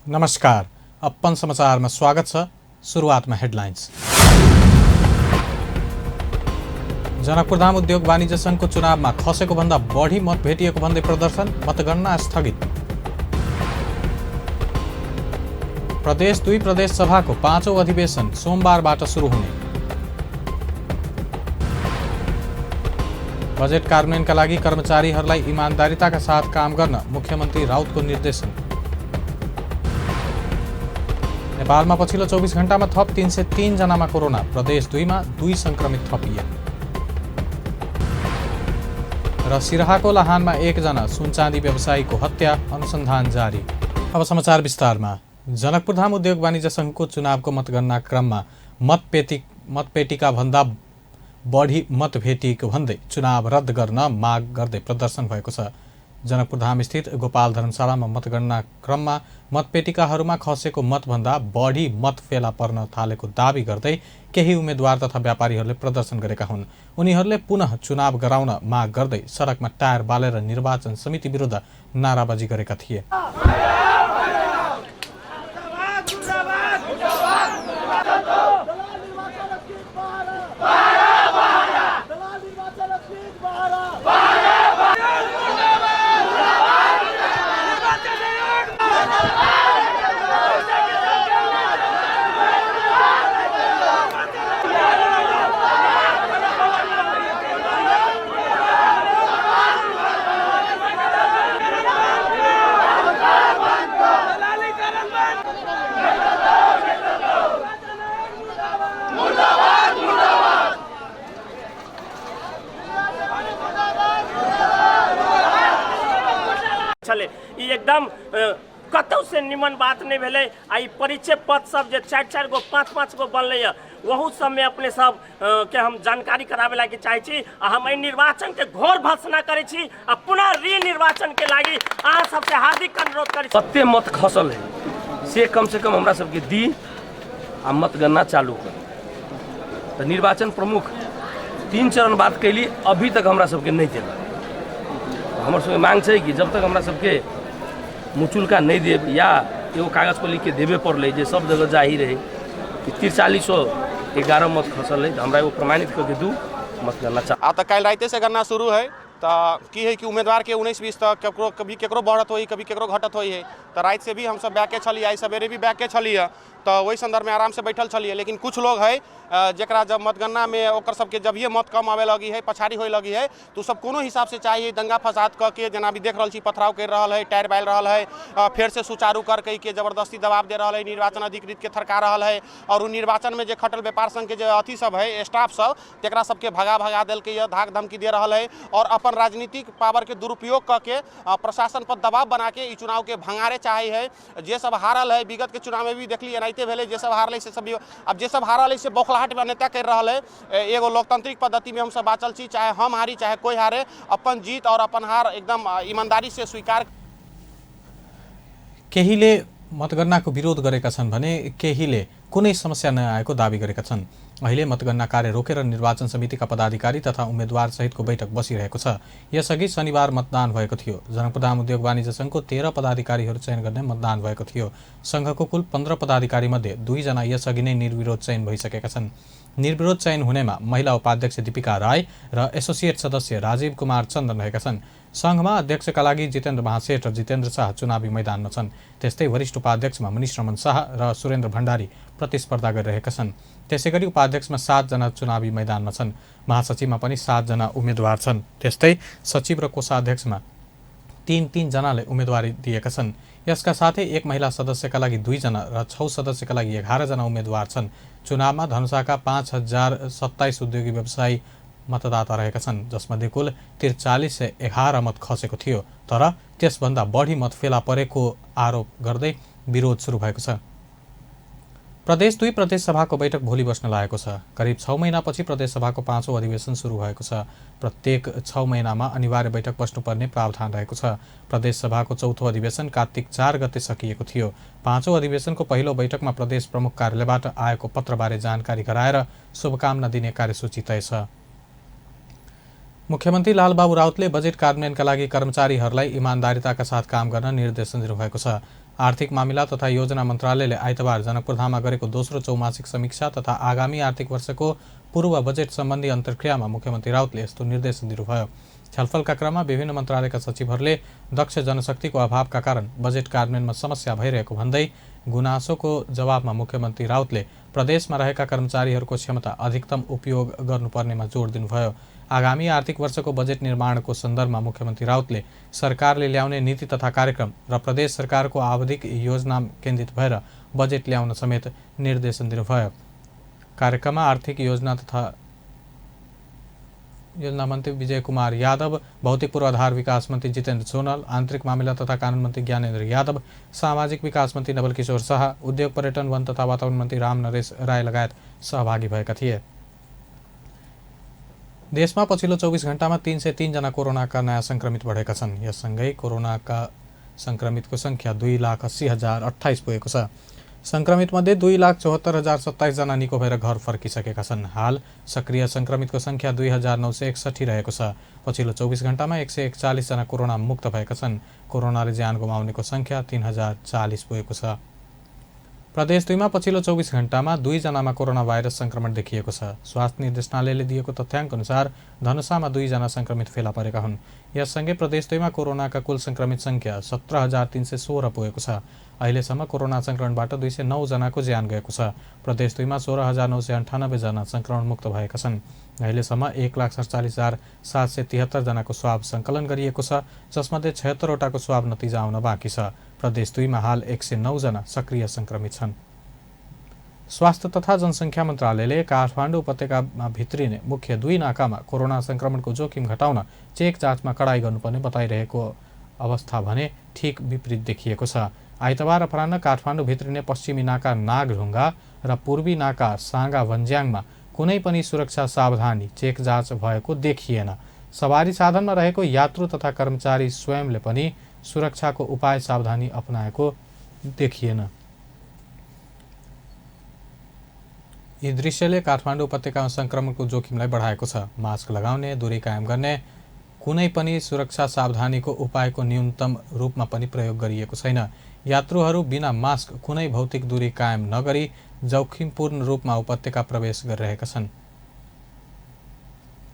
नमस्कार, अपन समाचारमा स्वागत छ। सुरुवातमा हेडलाइन्स। जनकपुरधाम उद्योग वाणिज्य संघको चुनावमा खसेको भन्दा बढी मत भेटिएको भन्दै प्रदर्शन, मतगणना स्थगित। प्रदेश 2 प्रदेश सभाको 5औं अधिवेशन सोमबारबाट सुरु हुने। बजेट कार्यान्वयनका लागि कर्मचारीहरूलाई इमानदारीताका साथ काम गर्न मुख्यमन्त्री राउतको निर्देशन। नेपालमा पछिल्लो 24 घण्टामा थप 303 जनामा कोरोना, प्रदेश 2 मा 2 संक्रमित थपिए। र सिराहाको लाहानमा 1 जना सुनचाँदी व्यवसायीको हत्या, अनुसन्धान जारी। अब समाचार विस्तारमा। जनकपुरधाम उद्योग वाणिज्य संघको चुनावको मतगणना क्रममा मतपेटिका भन्दा बढी मत भेटिएको भन्दै चुनाव रद्द गर्न माग गर्दै प्रदर्शन भएको छ। जनकपुरधाम स्थित गोपाल धर्मशालामा मतगणना क्रममा मतपेटिकाहरूमा खसेको मतभन्दा बढी मत फेला पर्न थालेको दावी गर्दै केही उम्मेद्वार तथा व्यापारीहरूले प्रदर्शन गरेका हुन्। उनीहरूले पुनः चुनाव गराउन माग गर्दै सडकमा टायर बालेर निर्वाचन समिति विरुद्ध नाराबाजी गरेका थिए। एकदम कतौ से निमन बात नहीं भेले। आई परिचय पद सब जे 4-4 गो 5-5 गो बनले वहू सब में अपने सब के हम जानकारी करावे लागी चाहे छी। हम निर्वाचन के घोर भर्त्सना करे छी आ पुनः निर्वाचन के लागी अहाँ सबसे हार्दिक अनुरोध करे छी। सत्य मत खसल है से कम हमरा सबके दी आ मतगणना चालू कर। तो निर्वाचन प्रमुख 3 चरण बात कैली, अभी तक हमरा सबके नहीं चला। हमर सबके मांग है कि जब तक हमरा सबके मुचुलका नहीं देब या एगो कागज पर लिख के देवे पड़े जे सब जगह जाहिर है कि 4311 मत खसल है, तो हमरा एगो प्रमाणित करके दू मतगणना आ तो कल राते से गणना शुरू है। तो की है कि उम्मीदवार के 19-20 तक कभी केकरो बढ़त हो, कभी केकरो घटत हो है। तो रात से भी हम सब बैके छलिए, आई सवेरे भी बैके छलिए। तो वही संदर्भ में आराम से बैठल छलिए। लेकिन कुछ लोग है जरा जब मतगणना में ओकर सबके जब ये मत कम आवे लगी है, पछाड़ी होए लगी है, तो सब कोनो हिसाब से चाहिए दंगा फसाद करके जना भी देख रहा छी पथराव कर रहा है, टायर बाल रहा है, फिर से सुचारू कर के जबरदस्ती दबाव दे रहा है, निर्वाचन अधिकृत के थरका रहा है। और उ निर्वाचन में जो खटल व्यापार संघ के जो अथी सब है स्टाफ सब तकरा सबके भगा दिल के धाक धमकी दे रहा है और अपन राजनीतिक पावर के दुरुपयोग करके प्रशासन पर दबाव बना के चुनाव के भंगारे चाहे है। जे सब हारल है विगत के चुनाव में भी देख ली एनाइते भेले, जे सब हारल से सब अब जे सब हारल है से बौखलाहट में नेता कर रहा है। एगो लोकतांत्रिक पद्धति में हम सब बाचल छी, चाहे हम हारी चाहे कोई हारे, अपन जीत और अपन हार एकदम ईमानदारी से स्वीकार। केहीले मतगणनाको विरोध गरेका छन् भने केहीले कुनै समस्या नआएको दावी गरेका छन्। अहिले मतगणना कार्य रोकेर निर्वाचन समितिका पदाधिकारी तथा उम्मेद्वार सहितको बैठक बसिरहेको छ। यसअघि शनिबार मतदान भएको थियो। जनकपुरधाम उद्योग वाणिज्य संघको 13 पदाधिकारीहरू चयन गर्ने मतदान भएको थियो। संघको कुल 15 पदाधिकारी मध्ये 2 जना यसअघि नै निर्विरोध चयन भइसकेका छन्। निर्विरोध चयन हुनेमा महिला उपाध्यक्ष दीपिका राय र एसोसिएट सदस्य राजीव कुमार चन्दन रहेका छन्। संघमा अध्यक्षका लागि जितेन्द्र महासेठ र जितेन्द्र शाह चुनावी मैदानमा छन्। त्यस्तै वरिष्ठ उपाध्यक्षमा मनिष रमन शाह र सुरेन्द्र भण्डारी प्रतिस्पर्धा गरिरहेका छन्। त्यसैगरी उपाध्यक्षमा 7 जना चुनावी मैदानमा छन्। महासचिवमा पनि 7 जना उम्मेद्वार छन्। त्यस्तै सचिव र कोषाध्यक्षमा 3-3 जनाले उम्मेदवारी दिएका छन्। यसका साथै एक महिला सदस्यका लागि 2 जना र 6 सदस्यका लागि 11 जना उम्मेद्वार छन्। चुनावमा धनुषाका 5027 उद्योगी व्यवसायी मतदाता रहेका छन्, जसमध्ये कुल 4311 मत खसेको थियो। तर त्यसभन्दा बढी मत फेला परेको आरोप गर्दै विरोध सुरु भएको छ। प्रदेश 2 प्रदेश सभाको बैठक भोलि बस्न लागेको छ। करिब 6 महिनापछि प्रदेश सभाको 5औं अधिवेशन सुरु भएको छ। प्रत्येक 6 महिनामा अनिवार्य बैठक बस्नुपर्ने प्रावधान रहेको छ। प्रदेश सभाको 4थो अधिवेशन कार्तिक 4 गते सकिएको थियो। 5औं अधिवेशनको पहिलो बैठकमा प्रदेश प्रमुख कार्यालयबाट आएको पत्रबारे जानकारी गराएर शुभकामना दिने कार्यसूची तय छ। मुख्यमन्त्री लालबाबु राउतले बजेट कार्यान्वयनका लागि कर्मचारीहरूलाई इमानदारीताका साथ काम गर्न निर्देशन दिनुभएको छ। आर्थिक मामिला तथा योजना मन्त्रालयले आइतबार जनकपुरधाममा गरेको दोस्रो चौमासिक समीक्षा तथा आगामी आर्थिक वर्षको पूर्व बजेट सम्बन्धी अन्तर्क्रियामा मुख्यमन्त्री राउतले यस्तो निर्देश दिनुभयो। छलफलका क्रममा विभिन्न मन्त्रालयका सचिवहरूले दक्ष जनशक्तिको अभावका कारण बजेट कार्यान्वयनमा समस्या भइरहेको भन्दै गुनासोको जवाबमा मुख्यमन्त्री राउतले प्रदेशमा रहेका कर्मचारीहरूको क्षमता अधिकतम उपयोग गर्नुपर्नेमा जोड दिनुभयो। आगामी आर्थिक वर्षको बजेट निर्माणको सन्दर्भमा मुख्यमन्त्री राउतले सरकारले ल्याउने नीति तथा कार्यक्रम र प्रदेश सरकारको आवधिक योजना केन्द्रित भएर बजेट ल्याउन समेत निर्देशन दिनुभयो। कार्यक्रममा आर्थिक योजना मन्त्री विजय कुमार यादव, भौतिक पूर्वाधार विकास मन्त्री जितेन्द्र सोनल, आन्तरिक मामिला तथा कानुन मन्त्री ज्ञानेन्द्र यादव, सामाजिक विकास मन्त्री नवल किशोर शाह, उद्योग पर्यटन वन तथा वातावरण मन्त्री राम नरेश राय लगायत सहभागी भएका थिए। देशमा पछिल्लो 24 घण्टामा 303 जना कोरोनाका नयाँ संक्रमित बढेका छन्। यससँगै कोरोनाका संक्रमितको संख्या 2,80,028 पुगेको छ। संक्रमितमध्ये 2,74,027 जना निको भएर घर फर्किसकेका छन्। हाल सक्रिय संक्रमितको संख्या 2,961 रहेको छ। पछिल्लो 24 घण्टामा 141 जना कोरोना मुक्त भएका छन्। कोरोनाले ज्यान गुमाउनेको संख्या 3,040 पुगेको छ। प्रदेश 2मा पछिल्लो 24 घण्टामा 2 जनामा कोरोना भाइरस संक्रमण देखिएको छ। स्वास्थ्य निर्देशनालयले दिएको तथ्याङ्क अनुसार धनुषामा 2 जना संक्रमित फेला परेका हुन्। यससँगै प्रदेश 2मा कोरोनाका कुल संक्रमित संख्या 17,316 पुगेको छ। अहिलेसम्म कोरोना संक्रमणबाट 209 जनाको ज्यान गएको छ। प्रदेश 2मा 16,998 जना संक्रमण मुक्त भएका छन्। अहिलेसम्म 1,47,773 जनाको स्वाब सङ्कलन गरिएको छ, जसमध्ये 76 वटाको स्वाब नतिजा आउन बाँकी छ। प्रदेश 2मा हाल 109 जना सक्रिय संक्रमित छन्। स्वास्थ्य तथा जनसङ्ख्या मन्त्रालयले काठमाडौँ उपत्यकामा भित्रिने मुख्य 2 नाकामा कोरोना संक्रमणको जोखिम घटाउन चेक जाँचमा कडाई गर्नुपर्ने बताइरहेको अवस्था भने ठिक विपरीत देखिएको छ। आइतबार अपराह्न काठमाडौँ भित्रिने पश्चिमी नाका नागढुङ्गा र पूर्वी नाका साँगा भन्ज्याङमा कुनै पनि सुरक्षा सावधानी चेक जाँच भएको देखिएन। सवारी साधनमा रहेको यात्रु तथा कर्मचारी स्वयंले पनि सुरक्षाको उपाय सावधानी अपनाएको देखिएन। यी दृश्यले काठमाडौँ उपत्यकामा संक्रमणको जोखिमलाई बढाएको छ। मास्क लगाउने, दूरी कायम गर्ने, कुनै पनि सुरक्षा सावधानीको उपायको न्यूनतम रूपमा पनि प्रयोग गरिएको छैन। यात्रुहरू बिना मास्क कुनै भौतिक दूरी कायम नगरी जोखिमपूर्ण रूपमा उपत्यका प्रवेश गरिरहेका छन्।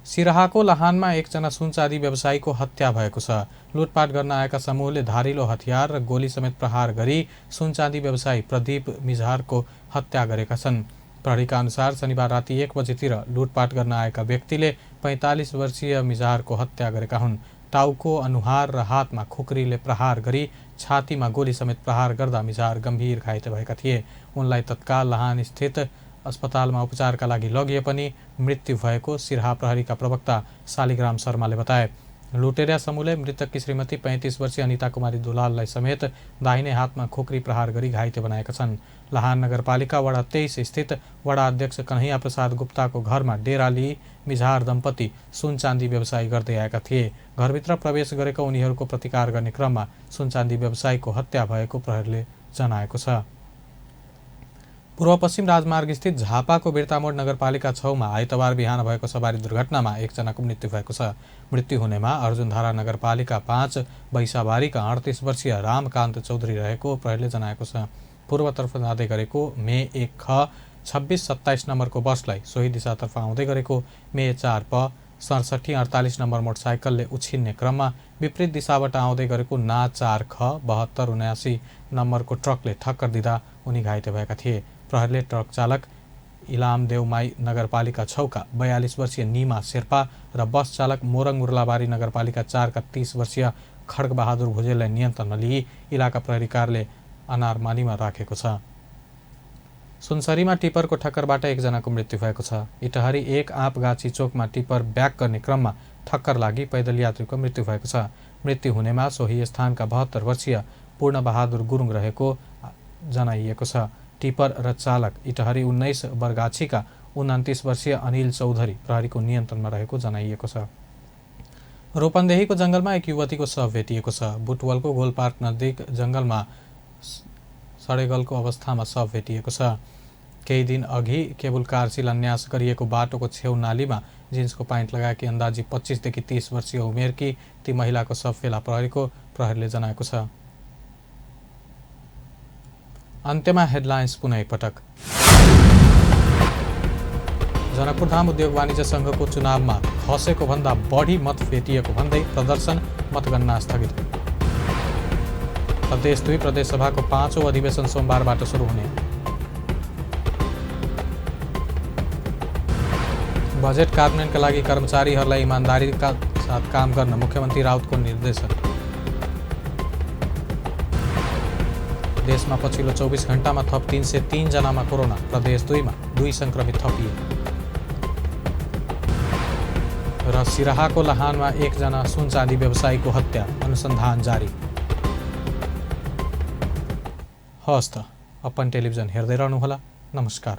सिराहाको लाहानमा एकजना सुनचाँदी व्यवसायीको हत्या भएको छ। लुटपाट गर्न आएका समूहले धारिलो हतियार र गोली समेत प्रहार गरी सुनचाँदी व्यवसायी प्रदीप मिझारको हत्या गरेका छन्। प्रहरीका अनुसार शनिबार राति 1 बजेतिर लुटपाट गर्न आएका व्यक्तिले 45 वर्षीय मिझारको हत्या गरेका हुन्। टाउको, अनुहार र हातमा खुकुरीले प्रहार गरी छातीमा गोली समेत प्रहार गर्दा मिझार गम्भीर घाइते भएका थिए। उनलाई तत्काल लाहान स्थित अस्पतालमा उपचारका लागि लगिए पनि मृत्यु भएको सिराहा प्रहरीका प्रवक्ता शालिग्राम शर्माले बताए। लुटेरा समूहले मृतककी श्रीमती 35 वर्षीय अनिता कुमारी दुलाललाई समेत दाहिने हातमा खुकुरी प्रहार गरी घाइते बनाएका छन्। लाहान नगरपालिका वडा 23 स्थित वडा अध्यक्ष कन्हैया प्रसाद गुप्ताको घरमा डेरा लिई मिझार दम्पति सुनचाँदी व्यवसाय गर्दै आएका थिए। घरभित्र प्रवेश गरेको उनीहरूको प्रतिकार गर्ने क्रममा सुनचाँदी व्यवसायीको हत्या भएको प्रहरीले जनाएको छ। पूर्व पश्चिम राजमार्ग स्थित झापाको बिर्तामोड नगरपालिका 6मा आइतबार बिहान भएको सवारी दुर्घटनामा एकजनाको मृत्यु भएको छ। मृत्यु हुनेमा अर्जुनधारा नगरपालिका 5 बैसाबारीका 38 वर्षीय रामकान्त चौधरी रहेको प्रहरीले जनाएको छ। पूर्वतर्फ जाँदै गरेको मे 1 ख 26-27 नम्बरको बसलाई सोही दिशातर्फ आउँदै गरेको मे 4 प 67-48 नम्बर मोटरसाइकलले उछिन्ने क्रममा विपरीत दिशाबाट आउँदै गरेको ना 4 ख 72-79 नम्बरको ट्रकले ठक्कर दिँदा उनी घाइते भएका थिए। प्रहरीले ट्रक चालक इलाम देवमाई नगरपालिका 6का 42 वर्षीय निमा शेर्पा र बस चालक मोरङ उर्लाबारी नगरपालिका 4का 30 वर्षीय खड्गबहादुर भुजेललाई नियन्त्रणमा लिई इलाका प्रहरी कार्यालय अनारमानीमा राखेको छ। सुनसरीमा टिपरको ठक्करबाट एकजनाको मृत्यु भएको छ। इटहरी 1 आँपगाछी चोकमा टिपर ब्याक गर्ने क्रममा ठक्कर लागि पैदल यात्रीको मृत्यु भएको छ। मृत्यु हुनेमा सोही स्थानका 72 वर्षीय पूर्णबहादुर गुरुङ रहेको जनाइएको छ। टिपर र चालक इटहरी 19 बरगाछीका 29 वर्षीय अनिल चौधरी प्रहरीको नियन्त्रणमा रहेको जनाइएको छ। रूपन्देहीको जंगलमा एक युवतीको शव भेटिएको छ। बुटवलको गोलपार्क नजिक जंगलमा सडेगलको अवस्थामा शव भेटिएको छ। केही दिन अघि केबुल कार शिलान्यास गरिएको बाटोको छेउ नालीमा जिन्सको प्यान्ट लगाएकी अन्दाजी 25 देखि 30 वर्षीय उमेरकी ती महिलाको शव फेला परेको प्रहरीले जनाएको छ। अन्त्यमा हेडलाइन्स पुनः एकपटक। जनकपुरधाम उद्योग वाणिज्य संघको चुनावमा खसेको भन्दा बढी मत फेटिएको भन्दै प्रदर्शन, मतगणना स्थगित। प्रदेश 2 प्रदेशसभाको 5औं अधिवेशन सोमबारबाट सुरु हुने। बजेट कार्यान्वयनका लागि कर्मचारीहरूलाई इमानदारीका साथ काम गर्न मुख्यमन्त्री राउतको निर्देशन। देशमा पछिल्लो 24 घण्टामा थप 303 जनामा कोरोना। प्रदेश 2 मा 2 संक्रमित थपिए। र सिराहाको लहानमा 1 जना सुन चाँदी व्यवसायीको हत्या, अनुसन्धान जारी। हवस् त, अपन टेलिभिजन हेर्दै रहनुहोला। नमस्कार।